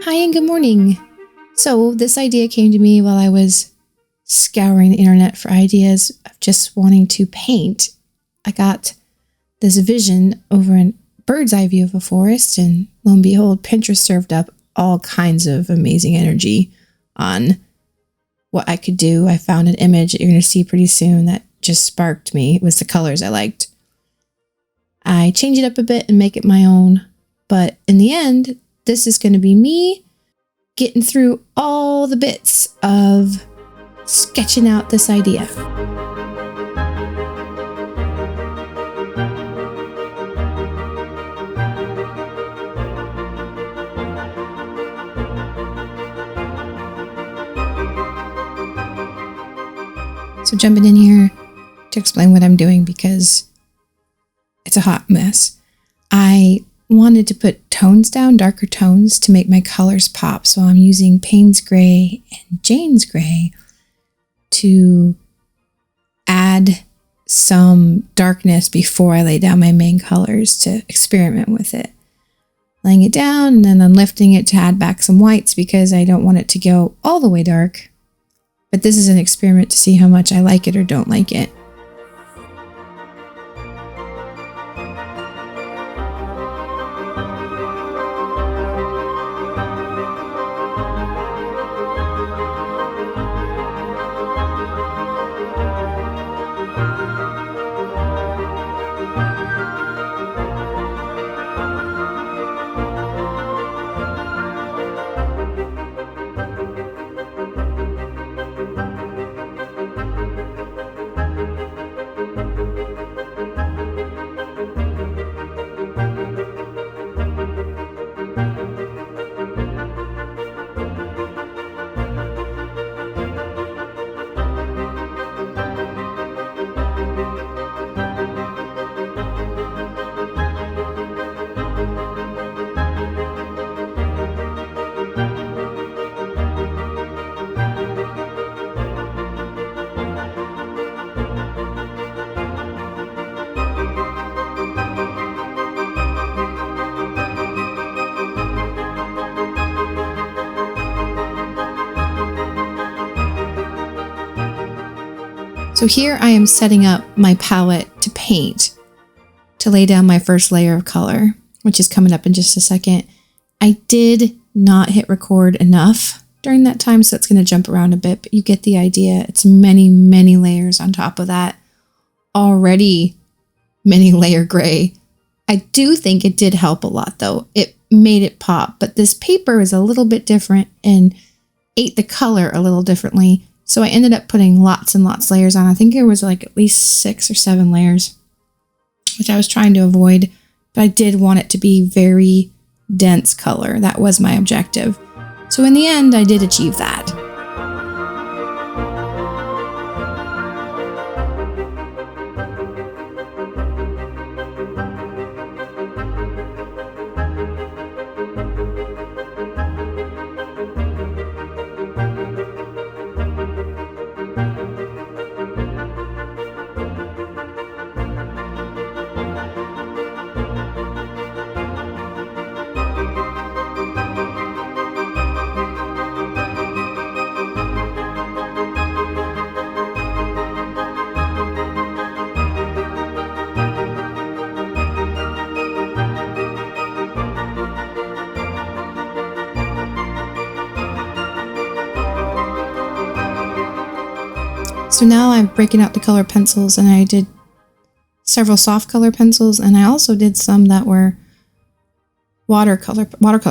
Hi and good morning. So this idea came to me while I was scouring the internet for ideas of just wanting to paint. I got this vision over a bird's eye view of a forest, and lo and behold, Pinterest served up all kinds of amazing energy on what I could do. I found an image that you're going to see pretty soon that just sparked me. It was the colors I liked. I change it up a bit and make it my own, but in the end, this is going to be me getting through all the bits of sketching out this idea. So jumping in here to explain what I'm doing because it's a hot mess. I wanted to put tones down, darker tones, to make my colors pop. So I'm using Payne's Gray and Jane's Gray to add some darkness before I lay down my main colors to experiment with it. Laying it down and then I'm lifting it to add back some whites because I don't want it to go all the way dark. But this is an experiment to see how much I like it or don't like it. So here I am setting up my palette to paint, to lay down my first layer of color, which is coming up in just a second. I did not hit record enough during that time, so it's going to jump around a bit, but you get the idea. It's many, many layers on top of that. Already many layer gray. I do think it did help a lot though. It made it pop, but this paper is a little bit different and ate the color a little differently. So I ended up putting lots and lots of layers on. I think there was like at least 6 or 7 layers, which I was trying to avoid, but I did want it to be very dense color. That was my objective. So in the end, I did achieve that. So now I'm breaking out the color pencils, and I did several soft color pencils, and I also did some that were watercolor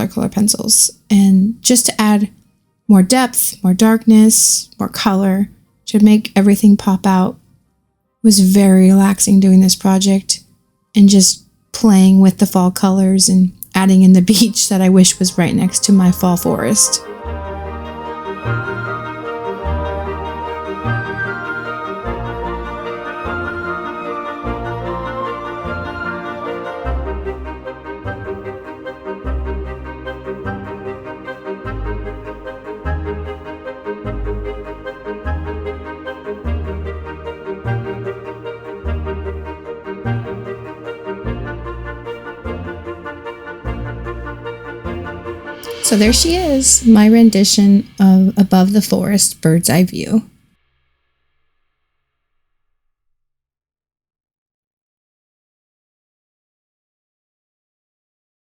color pencils, and just to add more depth, more darkness, more color, to make everything pop out. It was very relaxing doing this project and just playing with the fall colors and adding in the beach that I wish was right next to my fall forest. So there she is, my rendition of Above the Forest, Bird's Eye View.